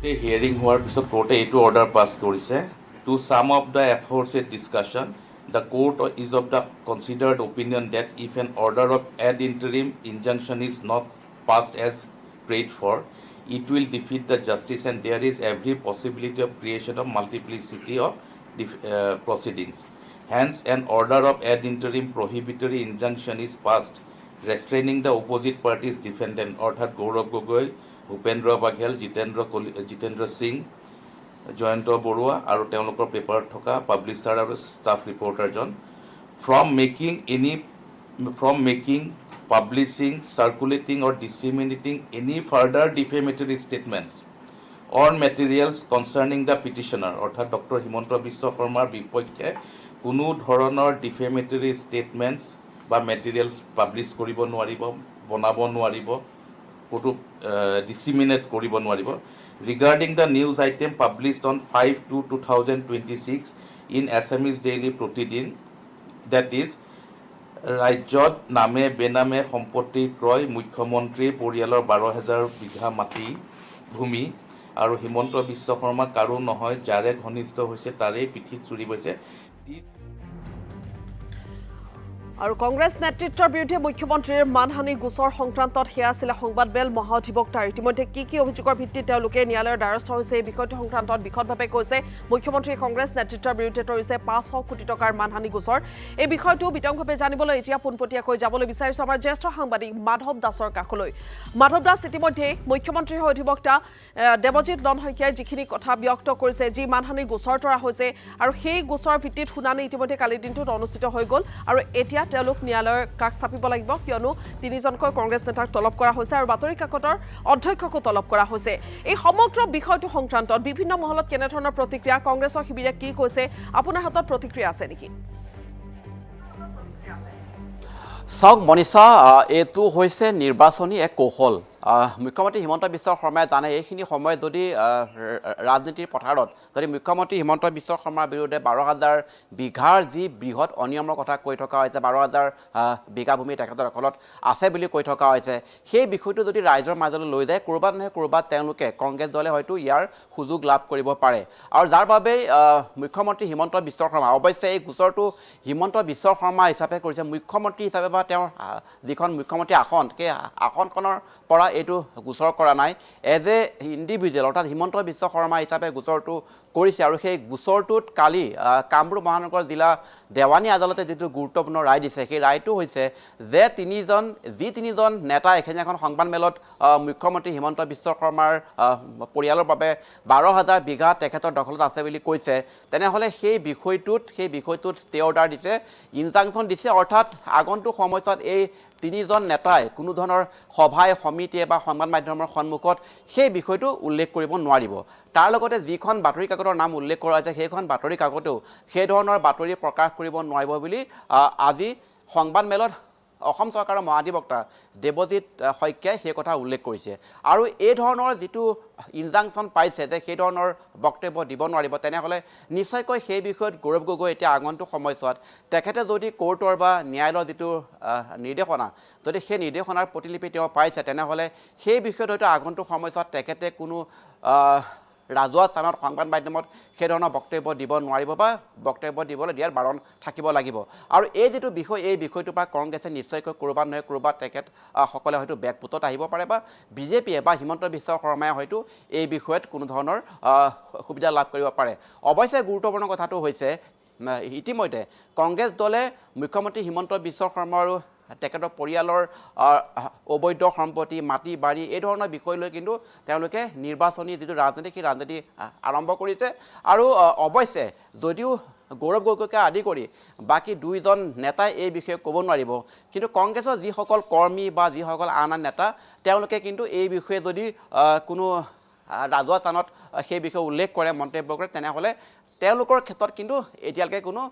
Hearing হোৱাৰ পিছত কোৰ্টে এইটো অৰ্ডাৰ পাছ কৰিছে to sum of the aforesaid discussion the court is of the considered opinion that if an order of ad interim injunction is not passed as prayed for, it will defeat the justice and there is every possibility of creation of multiplicity of proceedings. Hence, an order of ad interim prohibitory injunction is passed, restraining the opposite parties' defendant, অৰ্থাৎ গৌৰৱ গগৈ, ভূপেন্দ্ৰ বাঘেল, জিতেন্দ্ৰ সিং, জয়ন্ত বৰুৱা আৰু তেওঁলোকৰ পেপাৰত থকা publisher আৰু staff ৰিপৰ্টাৰজন from making, publishing, circulating or disseminating any further defamatory statements or materials concerning the petitioner অৰ্থাৎ doctor Himanta Biswa শৰ্মাৰ বিপক্ষে কোনো ধৰণৰ ডিফেমেটৰী ষ্টেটমেণ্টছ বা মেটেৰিয়েলছ পাব্লিছ কৰিব নোৱাৰিব, বনাব নোৱাৰিব, ক'তো ডিচিমিনেট কৰিব নোৱাৰিব। Regarding the news item published on 5/2/2026 in Assamese daily Pratidin, that is ৰাজ্যত নামে বেনামে সম্পত্তি ক্ৰয়, মুখ্যমন্ত্ৰীৰ পৰিয়ালৰ 12,000 বিঘা মাটি ভূমি আৰু হিমন্ত বিশ্ব শৰ্মা কাৰো নহয়, যাৰে ঘনিষ্ঠ হৈছে তাৰেই পিঠিত চুৰি হৈছে। আৰু কংগ্ৰেছ নেতৃত্বৰ বিৰুদ্ধে মুখ্যমন্ত্ৰীৰ মানহানি গোচৰ সংক্ৰান্তত সেয়া আছিল সংবাদমেল মহাধিবক্তাৰ। ইতিমধ্যে কি অভিযোগৰ ভিত্তিত তেওঁলোকে ন্যায়ালয়ৰ দ্বাৰস্থ হৈছে এই বিষয়টো সংক্ৰান্তত বিশদভাৱে কৈছে মুখ্যমন্ত্ৰীয়ে কংগ্ৰেছ নেতৃত্বৰ বিৰুদ্ধে তৰিছে 500 কোটি টকাৰ মানহানি গোচৰ। এই বিষয়টো বিতংভাৱে জানিবলৈ এতিয়া পোনপটীয়াকৈ যাবলৈ বিচাৰিছোঁ আমাৰ জ্যেষ্ঠ সাংবাদিক মাধৱ দাসৰ কাষলৈ। মাধৱ দাস, ইতিমধ্যে মুখ্যমন্ত্ৰীৰ অধিবক্তা দেৱজিৎ শইকীয়াই যিখিনি কথা ব্যক্ত কৰিছে, যি মানহানি গোচৰ তৰা হৈছে আৰু সেই গোচৰৰ ভিত্তিত শুনানি ইতিমধ্যে কালিৰ দিনটোত অনুষ্ঠিত হৈ গ'ল আৰু এতিয়া তেওঁলোক ন্যায়ালয়ৰ কাষ চাপিব লাগিব, কিয়নো তিনিজনকৈ কংগ্ৰেছ নেতাক তলব কৰা হৈছে আৰু বাতৰি কাকতৰ অধ্যক্ষকো তলব কৰা হৈছে। এই সমগ্ৰ বিষয়টো সংক্ৰান্তত বিভিন্ন মহলত কেনেধৰণৰ প্ৰতিক্ৰিয়া, কংগ্ৰেছৰ শিবিৰে কি কৈছে, আপোনাৰ হাতত প্ৰতিক্ৰিয়া আছে নেকি? চাওক মনীষা, এইটো হৈছে নিৰ্বাচনী এক কৌশল। মুখ্যমন্ত্ৰী হিমন্ত বিশ্ব শৰ্মাই জানে এইখিনি সময়ত যদি ৰাজনীতিৰ পথাৰত যদি মুখ্যমন্ত্ৰী হিমন্ত বিশ্ব শৰ্মাৰ বিৰুদ্ধে 12,000 বিঘাৰ যি বৃহৎ অনিয়মৰ কথা কৈ থকা হৈছে, 12,000 বিঘা ভূমি তেখেতৰ দখলত আছে বুলি কৈ থকা হৈছে, সেই বিষয়টো যদি ৰাইজৰ মাজলৈ লৈ যায়, ক'ৰবাত নহয় ক'ৰবাত তেওঁলোকে কংগ্ৰেছ দলে হয়তো ইয়াৰ সুযোগ লাভ কৰিব পাৰে। আৰু যাৰ বাবেই মুখ্যমন্ত্ৰী হিমন্ত বিশ্ব শৰ্মা, অৱশ্যে এই গোচৰটো হিমন্ত বিশ্ব শৰ্মা হিচাপে কৰিছে, মুখ্যমন্ত্ৰী হিচাপে বা তেওঁৰ যিখন মুখ্যমন্ত্ৰী আসন, সেই আসনখনৰ পৰা এইটো গোচৰ কৰা নাই, এজ এ ইণ্ডিভিজুৱেল অৰ্থাৎ হিমন্ত বিশ্ব শৰ্মা হিচাপে গোচৰটো কৰিছে। আৰু সেই গোচৰটোত কালি কামৰূপ মহানগৰ জিলা দেৱানী আদালতে যিটো গুৰুত্বপূৰ্ণ ৰায় দিছে, সেই ৰায়টো হৈছে যে তিনিজন নেতা এখিনি এখন সংবাদমেলত মুখ্যমন্ত্ৰী হিমন্ত বিশ্ব শৰ্মাৰ পৰিয়ালৰ বাবে 12,000 বিঘা তেখেতৰ দখলত আছে বুলি কৈছে, তেনেহ'লে সেই বিষয়টোত ষ্টে অৰ্ডাৰ দিছে, ইনজাংশ্যন দিছে, অৰ্থাৎ আগন্তুক সময়ছোৱাত এই তিনিজন নেতাই কোনো ধৰণৰ সভাই সমিতিয়ে বা সংবাদ মাধ্যমৰ সন্মুখত সেই বিষয়টো উল্লেখ কৰিব নোৱাৰিব। তাৰ লগতে যিখন বাতৰি কাকতৰ নাম উল্লেখ কৰা হৈছে, সেইখন বাতৰি কাকতেও সেই ধৰণৰ বাতৰি প্ৰকাশ কৰিব নোৱাৰিব বুলি আজি সংবাদমেলত অসম চৰকাৰৰ মহাধিবক্তা দেৱজিৎ শইকীয়াই সেই কথা উল্লেখ কৰিছে। আৰু এই ধৰণৰ যিটো ইনজাংশ্যন পাইছে যে সেই ধৰণৰ বক্তব্য দিব নোৱাৰিব, তেনেহ'লে নিশ্চয়কৈ সেই বিষয়ত গৌৰৱ গগৈ এতিয়া আগন্তুক সময়ছোৱাত তেখেতে যদি কোৰ্টৰ বা ন্যায়ালয়ৰ যিটো নিৰ্দেশনা, যদি সেই নিৰ্দেশনাৰ প্ৰতিলিপি তেওঁ পাইছে, তেনেহ'লে সেই বিষয়ত হয়তো আগন্তুক সময়ছোৱাত তেখেতে কোনো ৰাজহুৱা স্থানত সংবাদ মাধ্যমত সেই ধৰণৰ বক্তব্য দিব নোৱাৰিব বা বক্তব্য দিবলৈ দিয়াৰ বাৰণ থাকিব লাগিব। আৰু এই যিটো বিষয়, এই বিষয়টোৰ পৰা কংগ্ৰেছে নিশ্চয়কৈ ক'ৰবাত নহয় ক'ৰবাত তেখেতসকলে হয়তো বেকফুটত আহিব পাৰে বা বিজেপিয়ে বা হিমন্ত বিশ্ব শৰ্মাই হয়তো এই বিষয়ত কোনো ধৰণৰ সুবিধা লাভ কৰিব পাৰে। অৱশ্যে গুৰুত্বপূৰ্ণ কথাটো হৈছে ইতিমধ্যে কংগ্ৰেছ দলে মুখ্যমন্ত্ৰী হিমন্ত বিশ্ব শৰ্মা আৰু তেখেতৰ পৰিয়ালৰ অবৈধ সম্পত্তি, মাটি বাৰী এই ধৰণৰ বিষয় লৈ কিন্তু তেওঁলোকে নিৰ্বাচনী যিটো ৰাজনীতি, সেই ৰাজনীতি আৰম্ভ কৰিছে। আৰু অৱশ্যে যদিও গৌৰৱ গগৈকে আদি কৰি বাকী দুইজন নেতাই এই বিষয়ে ক'ব নোৱাৰিব, কিন্তু কংগ্ৰেছৰ যিসকল কৰ্মী বা যিসকল আন নেতা, তেওঁলোকে কিন্তু এই বিষয়ে যদি কোনো ৰাজহুৱা স্থানত সেই বিষয়ে উল্লেখ কৰে, মন্তব্য কৰে, তেনেহ'লে তেওঁলোকৰ ক্ষেত্ৰত কিন্তু এতিয়ালৈকে কোনো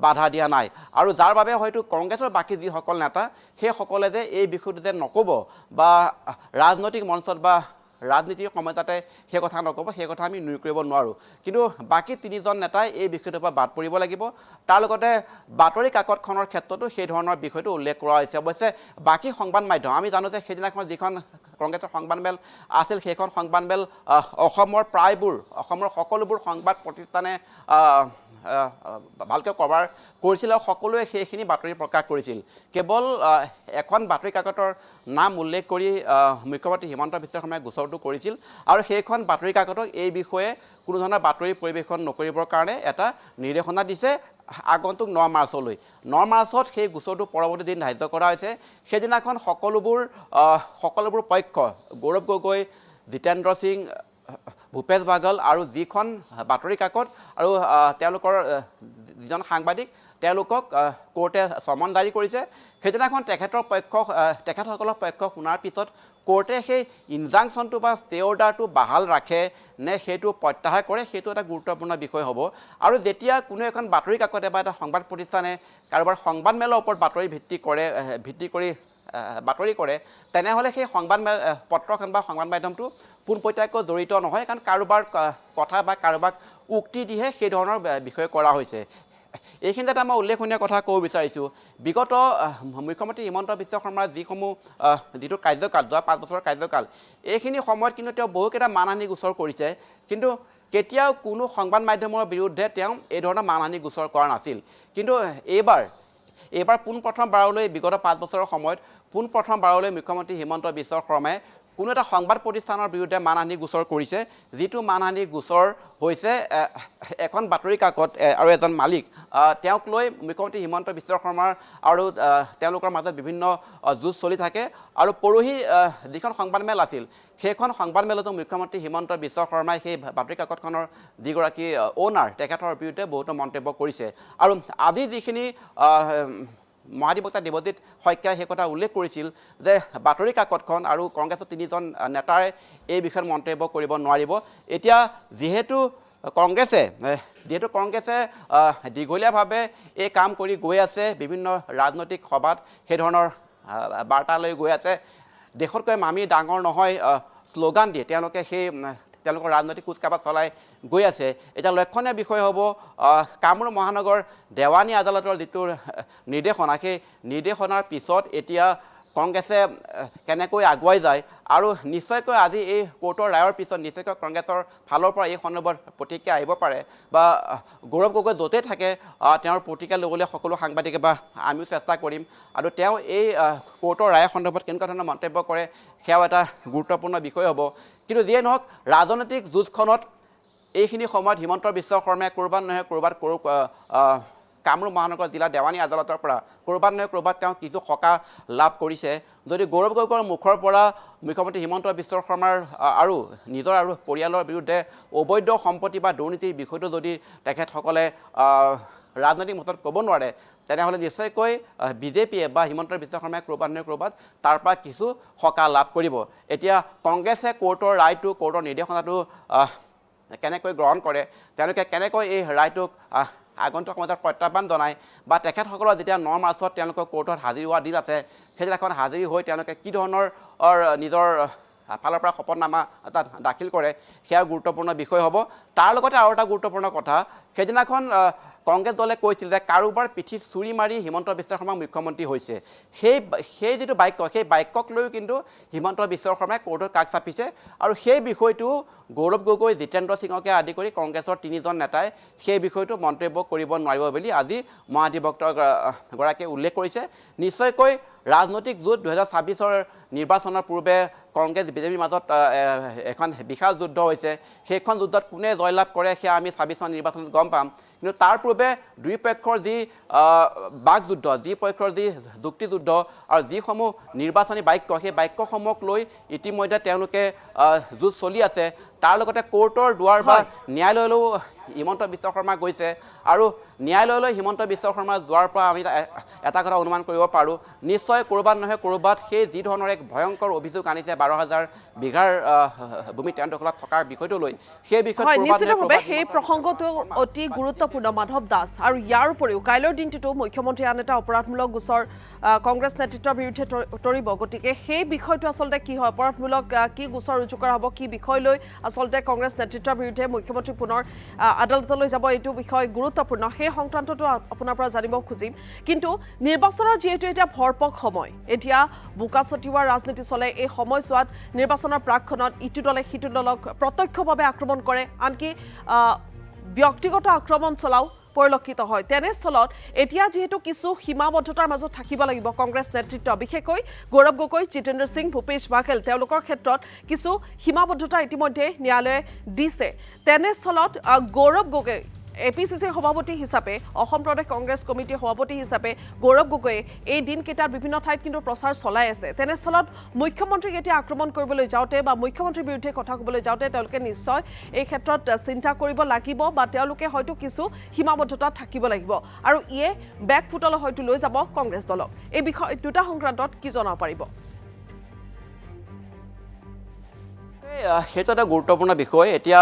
বাধা দিয়া নাই। আৰু যাৰ বাবে হয়তো কংগ্ৰেছৰ বাকী যিসকল নেতা, সেইসকলে যে এই বিষয়টো যে নক'ব বা ৰাজনৈতিক মঞ্চত বা ৰাজনীতিৰ সময়ত যাতে সেই কথা নক'ব সেই কথা আমি নুই কৰিব নোৱাৰোঁ কিন্তু বাকী তিনিজন নেতাই এই বিষয়টোৰ পৰা বাদ পৰিব লাগিব তাৰ লগতে বাতৰি কাকতখনৰ ক্ষেত্ৰতো সেই ধৰণৰ বিষয়টো উল্লেখ কৰা হৈছে অৱশ্যে বাকী সংবাদ মাধ্যম আমি জানো যে সেইদিনাখন যিখন কংগ্ৰেছৰ সংবাদমেল আছিল সেইখন সংবাদমেল অসমৰ প্ৰায়বোৰ অসমৰ সকলোবোৰ সংবাদ প্ৰতিষ্ঠানে ভালকৈ কভাৰ কৰিছিল আৰু সকলোৱে সেইখিনি বাতৰি প্ৰকাশ কৰিছিল কেৱল এখন বাতৰি কাকতৰ নাম উল্লেখ কৰি মুখ্যমন্ত্ৰী হিমন্ত বিশ্ব শৰ্মাই গোচৰটো কৰিছিল আৰু সেইখন বাতৰি কাকতক এই বিষয়ে কোনো ধৰণৰ বাতৰি পৰিৱেশন নকৰিবৰ কাৰণে এটা নিৰ্দেশনা দিছে আগন্তুক 9 মাৰ্চলৈ 9 মাৰ্চত সেই গোচৰটো পৰৱৰ্তী দিন ধাৰ্য কৰা হৈছে সেইদিনাখন সকলোবোৰ পক্ষ গৌৰৱ গগৈ জিতেন্দ্ৰ সিং ভূপেশ বাঘেল আৰু যিখন বাতৰি কাকত আৰু তেওঁলোকৰ যিজন সাংবাদিক তেওঁলোকক কোৰ্টে সমন জাৰি কৰিছে সেইদিনাখন তেখেতসকলৰ পক্ষ শুনাৰ পিছত কোৰ্টে সেই ইনজাংচনটো বা ষ্টে অৰ্ডাৰটো বাহাল ৰাখে নে সেইটো প্ৰত্যাহাৰ কৰে সেইটো এটা গুৰুত্বপূৰ্ণ বিষয় হ'ব আৰু যেতিয়া কোনো এখন বাতৰি কাকতে বা এটা সংবাদ প্ৰতিষ্ঠানে কাৰোবাৰ সংবাদমেলৰ ওপৰত বাতৰি ভিত্তি কৰি বাতৰি কৰে তেনেহ'লে সেই পত্ৰখন বা সংবাদ মাধ্যমটো পোনপটীয়াকৈ জড়িত নহয় কাৰণ কাৰোবাৰ কথা বা কাৰোবাক উক্তি দিহে সেই ধৰণৰ বিষয় কৰা হৈছে এইখিনিতে এটা মই উল্লেখনীয় কথা ক'ব বিচাৰিছোঁ বিগত মুখ্যমন্ত্ৰী হিমন্ত বিশ্ব শৰ্মাৰ যিটো কাৰ্যকাল যোৱা 5 বছৰৰ কাৰ্যকাল এইখিনি সময়ত কিন্তু তেওঁ বহুকেইটা মানহানি গোচৰ কৰিছে কিন্তু কেতিয়াও কোনো সংবাদ মাধ্যমৰ বিৰুদ্ধে তেওঁ এই ধৰণৰ মানহানি গোচৰ কৰা নাছিল কিন্তু এইবাৰ পোনপ্ৰথমবাৰলৈ বিগত 5 বছৰৰ সময়ত পোনপ্ৰথমবাৰলৈ মুখ্যমন্ত্ৰী হিমন্ত বিশ্ব শৰ্মাই কোনো এটা সংবাদ প্ৰতিষ্ঠানৰ বিৰুদ্ধে মানহানি গোচৰ কৰিছে যিটো মানহানি গোচৰ হৈছে এখন বাতৰি কাকত আৰু এজন মালিক তেওঁক লৈ মুখ্যমন্ত্ৰী হিমন্ত বিশ্ব শৰ্মাৰ আৰু তেওঁলোকৰ মাজত বিভিন্ন যুঁজ চলি থাকে আৰু পৰহি যিখন সংবাদমেল আছিল সেইখন সংবাদমেলতো মুখ্যমন্ত্ৰী হিমন্ত বিশ্ব শৰ্মাই সেই বাতৰি কাকতখনৰ যিগৰাকী অ'নাৰ তেখেতৰ বিৰুদ্ধে বহুতো মন্তব্য কৰিছে আৰু আজি যিখিনি মহাধিবক্তা দেৱজিৎ শইকীয়াই সেই কথা উল্লেখ কৰিছিল যে বাতৰি কাকতখন আৰু কংগ্ৰেছৰ তিনিজন নেতাৰে এই বিষয়ত মন্তব্য কৰিব নোৱাৰিব এতিয়া যিহেতু কংগ্ৰেছে দীঘলীয়াভাৱে এই কাম কৰি গৈ আছে বিভিন্ন ৰাজনৈতিক সভাত সেই ধৰণৰ বাৰ্তা লৈ গৈ আছে দেশতকৈ মামি ডাঙৰ নহয় শ্লোগান দিয়ে তেওঁলোকৰ ৰাজনৈতিক কুচকাৱাজ চলাই গৈ আছে এতিয়া লক্ষণীয় বিষয় হ'ব কামৰূপ মহানগৰ দেৱানী আদালতৰ যিটো নিৰ্দেশনা সেই নিৰ্দেশনাৰ পিছত এতিয়া কংগ্ৰেছে কেনেকৈ আগুৱাই যায় আৰু নিশ্চয়কৈ আজি এই কোৰ্টৰ ৰায়ৰ পিছত নিশ্চয়কৈ কংগ্ৰেছৰ ফালৰ পৰা এই সন্দৰ্ভত প্ৰতিক্ৰিয়া আহিব পাৰে বা গৌৰৱ গগৈ য'তে থাকে তেওঁৰ প্ৰতিক্ৰিয়া ল'বলৈ সকলো সাংবাদিকে বা আমিও চেষ্টা কৰিম আৰু তেওঁ এই কোৰ্টৰ ৰায়ৰ সন্দৰ্ভত কেনেকুৱা ধৰণৰ মন্তব্য কৰে সেয়াও এটা গুৰুত্বপূৰ্ণ বিষয় হ'ব কিন্তু যিয়ে নহওক ৰাজনৈতিক যুঁজখনত এইখিনি সময়ত হিমন্ত বিশ্ব শৰ্মাই ক'ৰবাত কামৰূপ মহানগৰ জিলা দেৱানী আদালতৰ পৰা ক'ৰবাত তেওঁ কিছু সকাহ লাভ কৰিছে যদি গৌৰৱ গগৈৰ মুখৰ পৰা মুখ্যমন্ত্ৰী হিমন্ত বিশ্ব শৰ্মাৰ আৰু নিজৰ আৰু পৰিয়ালৰ বিৰুদ্ধে অবৈধ সম্পত্তি বা দুৰ্নীতিৰ বিষয়টো যদি তেখেতসকলে ৰাজনৈতিক মতত ক'ব নোৱাৰে তেনেহ'লে নিশ্চয়কৈ বিজেপিয়ে বা হিমন্ত বিশ্ব শৰ্মাই ক'ৰবাত তাৰ পৰা কিছু সকাহ লাভ কৰিব এতিয়া কংগ্ৰেছে কোৰ্টৰ নিৰ্দেশনাটো কেনেকৈ গ্ৰহণ কৰে তেওঁলোকে কেনেকৈ এই ৰায়টোক আগন্তুক সময়ত প্ৰত্যাহ্বান জনায় বা তেখেতসকলৰ যেতিয়া 9 মাৰ্চত তেওঁলোকৰ কোৰ্টত হাজিৰ হোৱাৰ দিন আছে সেইদিনাখন হাজিৰ হৈ তেওঁলোকে কি ধৰণৰ নিজৰ ফালৰ পৰা শপতনামা এটা দাখিল কৰে সেয়া গুৰুত্বপূৰ্ণ বিষয় হ'ব তাৰ লগতে আৰু এটা গুৰুত্বপূৰ্ণ কথা সেইদিনাখন কংগ্ৰেছ দলে কৈছিল যে কাৰোবাৰ পিঠিত চুৰি মাৰি হিমন্ত বিশ্ব শৰ্মা মুখ্যমন্ত্ৰী হৈছে সেই যিটো বাক্য সেই বাক্যক লৈও কিন্তু হিমন্ত বিশ্ব শৰ্মাই কোৰ্টত কাষ চাপিছে আৰু সেই বিষয়টো গৌৰৱ গগৈ জিতেন্দ্ৰ সিঙকে আদি কৰি কংগ্ৰেছৰ তিনিজন নেতাই সেই বিষয়টো মন্তব্য কৰিব নোৱাৰিব বুলি আজি মহাধিবক্তাগৰাকীয়ে উল্লেখ কৰিছে নিশ্চয়কৈ ৰাজনৈতিক যুঁজ 2026 নিৰ্বাচনৰ পূৰ্বে কংগ্ৰেছ বিজেপিৰ মাজত এখন বিশাল যুদ্ধ হৈছে সেইখন যুদ্ধত কোনে জয়লাভ কৰে সেয়া আমি 26 নিৰ্বাচনত গম পাম কিন্তু তাৰ পূৰ্বে দুই পক্ষৰ যি বাকযুদ্ধ যি যুক্তিযুদ্ধ আৰু যিসমূহ নিৰ্বাচনী বাক্য সেই বাক্যসমূহক লৈ ইতিমধ্যে তেওঁলোকে যুঁজ চলি আছে তাৰ লগতে কোৰ্টৰ দুৱাৰ বা ন্যায়ালয়লৈও হিমন্ত বিশ্ব শৰ্মা গৈছে আৰু ন্যায়ালয়লৈ হিমন্ত বিশ্ব শৰ্মা যোৱাৰ পৰা আমি এটা কথা অনুমান কৰিব পাৰোঁ নিশ্চয় ক'ৰবাত নহয় ক'ৰবাত সেই যি ধৰণৰ এক ভয়ংকৰ অভিযোগ আনিছে 12,000 বিঘাৰ ভূমি তেওঁৰ দখলত থকাৰ বিষয়টো লৈ সেই বিষয়ত নিশ্চিতভাৱে সেই প্ৰসংগটো অতি গুৰুত্বপূৰ্ণ মাধৱ দাস আৰু ইয়াৰ উপৰিও কাইলৈৰ দিনটোতো মুখ্যমন্ত্ৰী আন এটা অপৰাধমূলক গোচৰ কংগ্ৰেছ নেতৃত্বৰ বিৰুদ্ধে তৰিব গতিকে সেই বিষয়টো আচলতে কি হয় অপৰাধমূলক কি গোচৰ ৰুজু কৰা হ'ব কি বিষয় লৈ আচলতে কংগ্ৰেছ নেতৃত্বৰ বিৰুদ্ধে মুখ্যমন্ত্ৰী পুনৰ আদালতলৈ যাব এইটো বিষয় গুৰুত্বপূৰ্ণ সেই সংক্ৰান্তটো আপোনাৰ পৰা জানিব খুজিম কিন্তু নিৰ্বাচনৰ যিহেতু এতিয়া ভৰপক সময় এতিয়া বোকা ছটিওৱাৰ ৰাজনীতি চলে এই সময়ছোৱাত নিৰ্বাচনৰ প্ৰাকখনত ইটো দলে সিটো দলক প্ৰত্যক্ষভাৱে আক্ৰমণ কৰে আনকি ব্যক্তিগত আক্ৰমণ চলাও পৰিলক্ষিত হয় তেনেস্থলত এতিয়া যেহেতু কিছু সীমাবদ্ধতাৰ মাজত থাকিব লাগিব কংগ্ৰেছ নেতৃত্ব বিশেষকৈ গৌৰৱ গগৈ জিতেন্দ্ৰ সিং ভূপেশ বাঘেল তেওঁলোকৰ ক্ষেত্ৰত কিছু সীমাবদ্ধতা ইতিমধ্যে ন্যায়ালয়ে দিছে তেনেস্থলত গৌৰৱ গগৈ APCCৰ সভাপতি হিচাপে অসম প্ৰদেশ কংগ্ৰেছ কমিটিৰ সভাপতি হিচাপে গৌৰৱ গগৈয়ে এই দিনকেইটাত বিভিন্ন ঠাইত কিন্তু প্ৰচাৰ চলাই আছে তেনেস্থলত মুখ্যমন্ত্ৰীক এতিয়া আক্ৰমণ কৰিবলৈ যাওঁতে বা মুখ্যমন্ত্ৰীৰ বিৰুদ্ধে কথা ক'বলৈ যাওঁতে তেওঁলোকে নিশ্চয় এই ক্ষেত্ৰত চিন্তা কৰিব লাগিব বা তেওঁলোকে হয়তো কিছু সীমাবদ্ধতা থাকিব লাগিব আৰু ইয়ে বেকফুটলৈ হয়তো লৈ যাব কংগ্ৰেছ দলক এই বিষয় দুটা সংক্ৰান্তত কি জনাব পাৰিব সেইটো এটা গুৰুত্বপূৰ্ণ বিষয় এতিয়া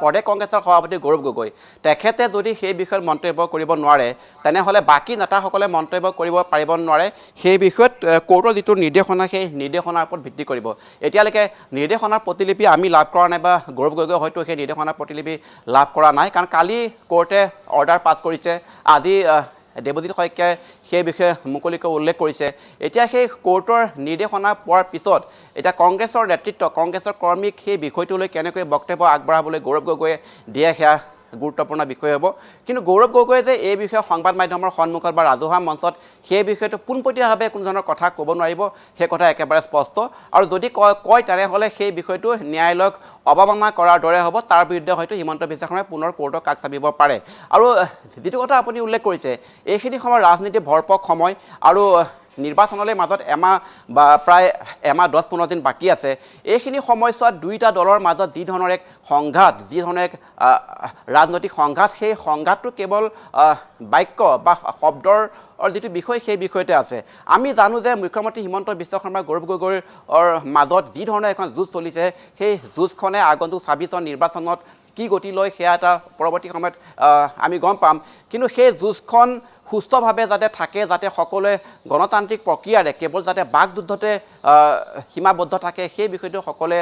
প্ৰদেশ কংগ্ৰেছৰ সভাপতি গৌৰৱ গগৈ তেখেতে যদি সেই বিষয়ত মন্তব্য কৰিব নোৱাৰে তেনেহ'লে বাকী নেতাসকলে মন্তব্য কৰিব পাৰিব নোৱাৰে সেই বিষয়ত কোৰ্টৰ যিটো নিৰ্দেশনা সেই নিৰ্দেশনাৰ ওপৰত ভিত্তি কৰিব এতিয়ালৈকে নিৰ্দেশনাৰ প্ৰতিলিপি আমি লাভ কৰা নাই বা গৌৰৱ গগৈ হয়তো সেই নিৰ্দেশনাৰ প্ৰতিলিপি লাভ কৰা নাই কাৰণ কালি কোৰ্টে অৰ্ডাৰ পাছ কৰিছে আজি দেৱজিৎ শইকীয়াই সেই বিষয়ে মুকলিকৈ উল্লেখ কৰিছে এতিয়া সেই কোৰ্টৰ নিৰ্দেশনা পোৱাৰ পিছত এতিয়া কংগ্ৰেছৰ নেতৃত্ব কংগ্ৰেছৰ কৰ্মীক সেই বিষয়টোলৈ কেনেকৈ বক্তব্য আগবঢ়াবলৈ গৌৰৱ গগৈয়ে দিয়ে সেয়া গুৰুত্বপূৰ্ণ বিষয় হ'ব কিন্তু গৌৰৱ গগৈয়ে যে এই বিষয়ে সংবাদ মাধ্যমৰ সন্মুখত বা ৰাজহুৱা মঞ্চত সেই বিষয়টো পোনপটীয়াভাৱে কোনো ধৰণৰ কথা ক'ব নোৱাৰিব সেই কথা একেবাৰে স্পষ্ট আৰু যদি কয় তেনেহ'লে সেই বিষয়টো ন্যায়ালয়ক অৱমাননা কৰাৰ দৰে হ'ব তাৰ বিৰুদ্ধে হয়তো হিমন্ত বিশ্ব শৰ্মাই পুনৰ কোৰ্টক কাষ চাপিব পাৰে আৰু যিটো কথা আপুনি উল্লেখ কৰিছে এইখিনি সময় ৰাজনীতি ভৰপক সময় আৰু নিৰ্বাচনলৈ মাজত এমাহ বা প্ৰায় এমাহ 10-15 দিন বাকী আছে এইখিনি সময়ছোৱাত দুইটা দলৰ মাজত যি ধৰণৰ এক সংঘাত যি ধৰণৰ এক ৰাজনৈতিক সংঘাত সেই সংঘাতটো কেৱল বাক্য বা শব্দৰ যিটো বিষয় সেই বিষয়তে আছে আমি জানো যে মুখ্যমন্ত্ৰী হিমন্ত বিশ্ব শৰ্মা গৌৰৱ গগৈৰ মাজত যি ধৰণৰ এখন যুঁজ চলিছে সেই যুঁজখনে আগন্তুক 26 নিৰ্বাচনত কি গতি লয় সেয়া এটা পৰৱৰ্তী সময়ত আমি গম পাম কিন্তু সেই যুঁজখন সুস্থভাৱে যাতে থাকে যাতে সকলোৱে গণতান্ত্ৰিক প্ৰক্ৰিয়াৰে কেৱল যাতে বাকযুদ্ধতে সীমাবদ্ধ থাকে সেই বিষয়টো সকলোৱে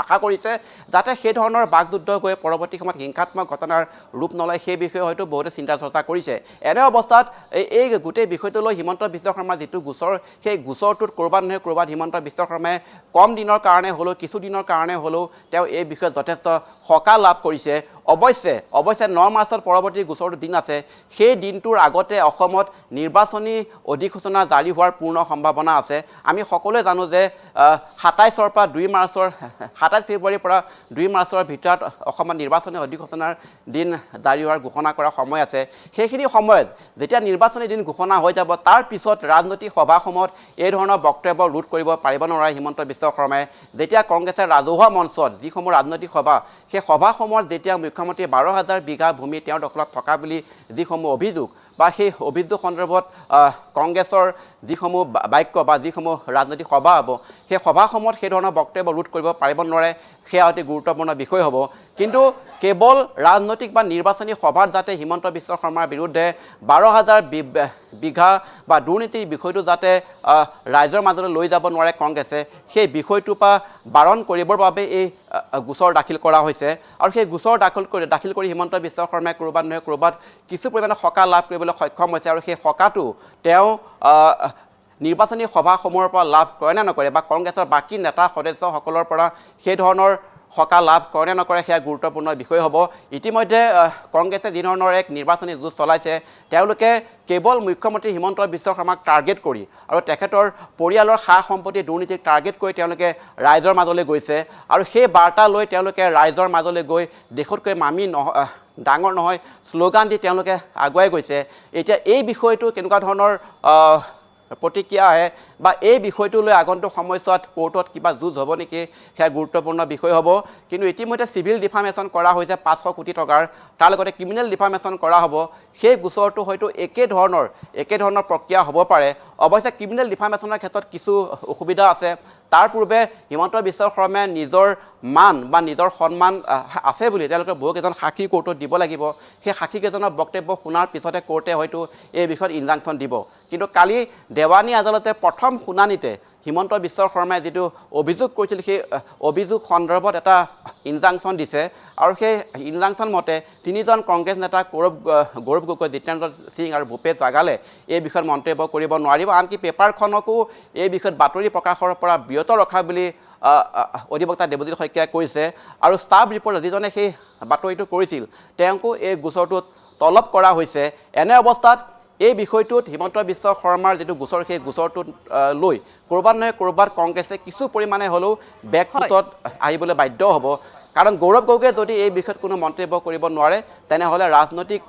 আশা কৰিছে যাতে সেই ধৰণৰ বাকযুদ্ধ গৈ পৰৱৰ্তী সময়ত হিংসাত্মক ঘটনাৰ ৰূপ নলয় সেই বিষয়ে হয়তো বহুতে চিন্তা চৰ্চা কৰিছে এনে অৱস্থাত এই গোটেই বিষয়টোলৈ হিমন্ত বিশ্ব শৰ্মাৰ যিটো গোচৰ সেই গোচৰটোত ক'ৰবাত নহয় ক'ৰবাত হিমন্ত বিশ্ব শৰ্মাই কম দিনৰ কাৰণে হ'লেও কিছুদিনৰ কাৰণে হ'লেও তেওঁ এই বিষয়ত যথেষ্ট সকাহ লাভ কৰিছে অৱশ্যে 9 মাৰ্চত পৰৱৰ্তী গোচৰটো দিন আছে সেই দিনটোৰ আগতে অসমত নিৰ্বাচনী অধিসূচনা জাৰি হোৱাৰ পূৰ্ণ সম্ভাৱনা আছে আমি সকলোৱে জানো যে 27 পৰা 2 মাৰ্চৰ 27 ফেব্ৰুৱাৰীৰ পৰা 2 মাৰ্চৰ ভিতৰত অসমত নিৰ্বাচনী অধিসূচনাৰ দিন জাৰি হোৱাৰ ঘোষণা কৰা সময় আছে সেইখিনি সময়ত যেতিয়া নিৰ্বাচনী দিন ঘোষণা হৈ যাব তাৰ পিছত ৰাজনৈতিক সভাসমূহত এই ধৰণৰ বক্তব্য ৰোধ কৰিব পাৰিব নোৱাৰে হিমন্ত বিশ্ব শৰ্মাই যেতিয়া কংগ্ৰেছৰ ৰাজহুৱা মঞ্চত যিসমূহ ৰাজনৈতিক সভা সেই সভাসমূহত যেতিয়া মুখ্যমন্ত্ৰী 12,000 বিঘা ভূমি তেওঁৰ দখলত থকা বুলি যিসমূহ অভিযোগ বা সেই অভিযোগ সন্দৰ্ভত কংগ্ৰেছৰ যিসমূহ বাক্য বা যিসমূহ ৰাজনৈতিক সভা হ'ব সেই সভাসমূহত সেই ধৰণৰ বক্তব্য ৰোধ কৰিব পাৰিব নোৱাৰে সেয়া অতি গুৰুত্বপূৰ্ণ বিষয় হ'ব কিন্তু কেৱল ৰাজনৈতিক বা নিৰ্বাচনী সভাত যাতে হিমন্ত বিশ্ব শৰ্মাৰ বিৰুদ্ধে 12,000 বিঘা বা দুৰ্নীতিৰ বিষয়টো যাতে ৰাইজৰ মাজলৈ লৈ যাব নোৱাৰে কংগ্ৰেছে সেই বিষয়টোৰ পৰা বাৰণ কৰিবৰ বাবে এই গোচৰ দাখিল কৰা হৈছে আৰু সেই গোচৰ দাখিল কৰি হিমন্ত বিশ্ব শৰ্মাই ক'ৰবাত নহয় ক'ৰবাত কিছু পৰিমাণে সকাহ লাভ কৰিবলৈ সক্ষম হৈছে আৰু সেই সকাহটো তেওঁ নিৰ্বাচনী সভাসমূহৰ পৰা লাভ কৰে নে নকৰে বা কংগ্ৰেছৰ বাকী নেতা সদস্যসকলৰ পৰা সেই ধৰণৰ সকাহ লাভ কৰে নে নকৰে সেয়া গুৰুত্বপূৰ্ণ বিষয় হ'ব ইতিমধ্যে কংগ্ৰেছে যি ধৰণৰ এক নিৰ্বাচনী যুঁজ চলাইছে তেওঁলোকে কেৱল মুখ্যমন্ত্ৰী হিমন্ত বিশ্ব শৰ্মাক টাৰ্গেট কৰি আৰু তেখেতৰ পৰিয়ালৰ সা সম্পত্তি দুৰ্নীতিক টাৰ্গেট কৰি তেওঁলোকে ৰাইজৰ মাজলৈ গৈছে আৰু সেই বাৰ্তা লৈ তেওঁলোকে ৰাইজৰ মাজলৈ গৈ দেশতকৈ মামি ডাঙৰ নহয় শ্লোগান দি তেওঁলোকে আগুৱাই গৈছে এতিয়া এই বিষয়টো কেনেকুৱা ধৰণৰ প্ৰতিক্ৰিয়া আহে বা এই বিষয়টো লৈ আগন্তুক সময়ছোৱাত কোৰ্টত কিবা যুঁজ হ'ব নেকি সেয়া গুৰুত্বপূৰ্ণ বিষয় হ'ব কিন্তু ইতিমধ্যে চিভিল ডিফামেশ্যন কৰা হৈছে 500 কোটি টকাৰ তাৰ লগতে ক্ৰিমিনেল ডিফামেশ্যন কৰা হ'ব সেই গোচৰটো হয়তো একে ধৰণৰ প্ৰক্ৰিয়া হ'ব পাৰে অৱশ্যে ক্ৰিমিনেল ডিফামেশ্যনৰ ক্ষেত্ৰত কিছু অসুবিধা আছে তাৰ পূৰ্বে হিমন্ত বিশ্ব শৰ্মাই নিজৰ মান বা নিজৰ সন্মান আছে বুলি তেওঁলোকে বহুকেইজন সাক্ষী কোৰ্টত দিব লাগিব সেই সাক্ষীকেইজনৰ বক্তব্য শুনাৰ পিছতে কোৰ্টে হয়তো এই বিষয়ত ইনজাংচন দিব কিন্তু কালি দেৱানী আদালতে প্ৰথম শুনানিতে হিমন্ত বিশ্ব শৰ্মাই যিটো অভিযোগ কৰিছিল সেই অভিযোগ সন্দৰ্ভত এটা ইনজাংচন দিছে আৰু সেই ইনজাংচন মতে তিনিজন কংগ্ৰেছ নেতা গৌৰৱ গগৈ জিতেন্দ্ৰ সিং আৰু ভূপেশ বাগালে এই বিষয়ত মন্তব্য কৰিব নোৱাৰিব আনকি পেপাৰখনকো এই বিষয়ত বাতৰি প্ৰকাশৰ পৰা বিৰত ৰখা বুলি অধিবক্তা দেৱজিৎ শইকীয়াই কৈছে আৰু ষ্টাফ ৰিপৰ্টাৰ যিজনে সেই বাতৰিটো কৰিছিল তেওঁকো এই গোচৰটোত তলব কৰা হৈছে এনে অৱস্থাত এই বিষয়টোত হিমন্ত বিশ্ব শৰ্মাৰ যিটো গোচৰ সেই গোচৰটোত লৈ ক'ৰবাত নহয় ক'ৰবাত কংগ্ৰেছে কিছু পৰিমাণে হ'লেও বেকফুটত আহিবলৈ বাধ্য হ'ব কাৰণ গৌৰৱ গগৈয়ে যদি এই বিষয়ত কোনো মন্তব্য কৰিব নোৱাৰে তেনেহ'লে ৰাজনৈতিক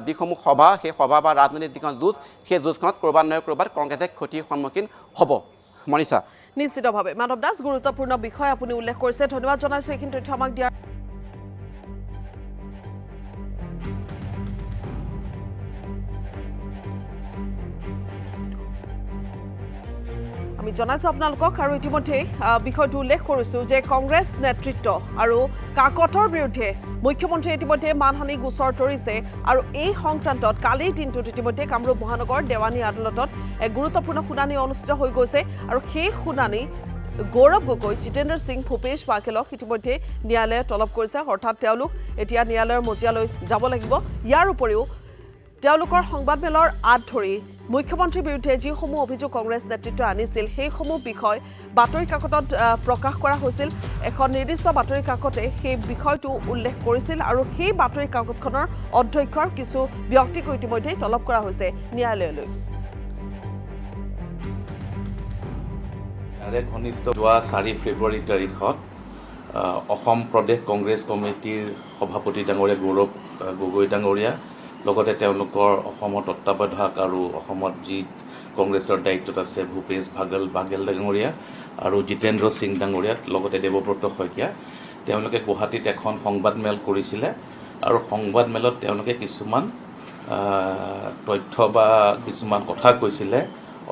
যিসমূহ সভা সেই সভা বা ৰাজনৈতিক যিখন যুঁজ সেই যুঁজখনত ক'ৰবাত নহয় ক'ৰবাত কংগ্ৰেছে ক্ষতিৰ সন্মুখীন হ'ব মনীষা নিশ্চিতভাৱে মাধৱ দাস গুৰুত্বপূৰ্ণ বিষয় আপুনি উল্লেখ কৰিছে ধন্যবাদ জনাইছোঁ এইখিনি তথ্য আমাক দিয়াৰ আমি জনাইছোঁ আপোনালোকক আৰু ইতিমধ্যে বিষয়টো উল্লেখ কৰিছোঁ যে কংগ্ৰেছ নেতৃত্ব আৰু কাকতৰ বিৰুদ্ধে মুখ্যমন্ত্ৰীয়ে ইতিমধ্যে মানহানি গোচৰ তৰিছে আৰু এই সংক্ৰান্তত কালিৰ দিনটোত ইতিমধ্যে কামৰূপ মহানগৰ দেৱানী আদালতত এক গুৰুত্বপূৰ্ণ শুনানি অনুষ্ঠিত হৈ গৈছে আৰু সেই শুনানি গৌৰৱ গগৈ জিতেন্দ্ৰ সিং ভূপেশ বাঘেলক ইতিমধ্যে ন্যায়ালয়ে তলব কৰিছে অৰ্থাৎ তেওঁলোক এতিয়া ন্যায়ালয়ৰ মজিয়ালৈ যাব লাগিব ইয়াৰ উপৰিও তেওঁলোকৰ সংবাদমেলৰ আঁত ধৰি মুখ্যমন্ত্ৰীৰ বিৰুদ্ধে যিসমূহ অভিযোগ কংগ্ৰেছ নেতৃত্বই আনিছিল সেইসমূহ বিষয় বাতৰি কাকতত প্ৰকাশ কৰা হৈছিল এখন নিৰ্দিষ্ট বাতৰি কাকতে সেই বিষয়টো উল্লেখ কৰিছিল আৰু সেই বাতৰি কাকতখনৰ অধ্যক্ষৰ কিছু ব্যক্তিক ইতিমধ্যে তলব কৰা হৈছে ন্যায়ালয়লৈ ইয়াৰে ঘনিষ্ঠ যোৱা 4 ফেব্ৰুৱাৰী তাৰিখত অসম প্ৰদেশ কংগ্ৰেছ কমিটিৰ সভাপতি ডাঙৰীয়া গৌৰৱ গগৈ ডাঙৰীয়া লগতে তেওঁলোকৰ অসমৰ তত্ত্বাৱধায়ক আৰু অসমত যি কংগ্ৰেছৰ দায়িত্বত আছে ভূপেশ বাঘেল ডাঙৰীয়া আৰু জিতেন্দ্ৰ সিং ডাঙৰীয়া লগতে দেৱব্ৰত শইকীয়া তেওঁলোকে গুৱাহাটীত এখন সংবাদমেল কৰিছিলে আৰু সংবাদমেলত তেওঁলোকে কিছুমান তথ্য বা কিছুমান কথা কৈছিলে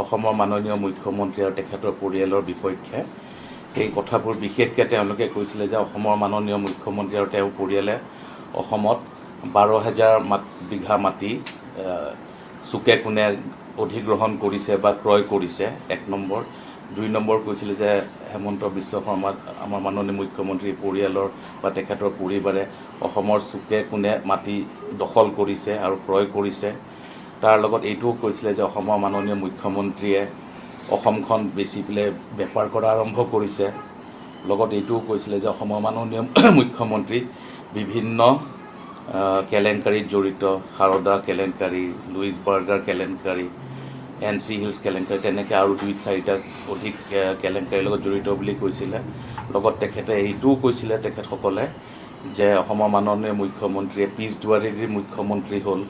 অসমৰ মাননীয় মুখ্যমন্ত্ৰী আৰু তেখেতৰ পৰিয়ালৰ বিপক্ষে সেই কথাবোৰ বিশেষকৈ তেওঁলোকে কৈছিলে যে অসমৰ মাননীয় মুখ্যমন্ত্ৰী আৰু তেওঁৰ পৰিয়ালে অসমত 12,000 বিঘা মাটি চুকে কোণে অধিগ্ৰহণ কৰিছে বা ক্ৰয় কৰিছে 1 নম্বৰ 2 নম্বৰ কৈছিলে যে হেমন্ত বিশ্ব শৰ্মা আমাৰ মাননীয় মুখ্যমন্ত্ৰীৰ পৰিয়ালৰ বা তেখেতৰ পৰিবাৰে অসমৰ চুকে কোণে মাটি দখল কৰিছে আৰু ক্ৰয় কৰিছে তাৰ লগত এইটোও কৈছিলে যে অসমৰ মাননীয় মুখ্যমন্ত্ৰীয়ে অসমখন বেচি পেলাই বেপাৰ কৰা আৰম্ভ কৰিছে লগত এইটোও কৈছিলে যে অসমৰ মাননীয় মুখ্যমন্ত্ৰী বিভিন্ন কেলেংকাৰীত জড়িত সাৰদা কেলেংকাৰী লুইচ বাৰ্গাৰ কেলেংকাৰী NC হিলছ কেলেংকাৰী তেনেকৈ আৰু 2-4টা অধিক কেলেংকাৰীৰ লগত জড়িত বুলি কৈছিলে লগত তেখেতে এইটোও কৈছিলে তেখেতসকলে যে অসমৰ মাননীয় মুখ্যমন্ত্ৰীয়ে পিছ দুৱাৰীৰ মুখ্যমন্ত্ৰী হ'ল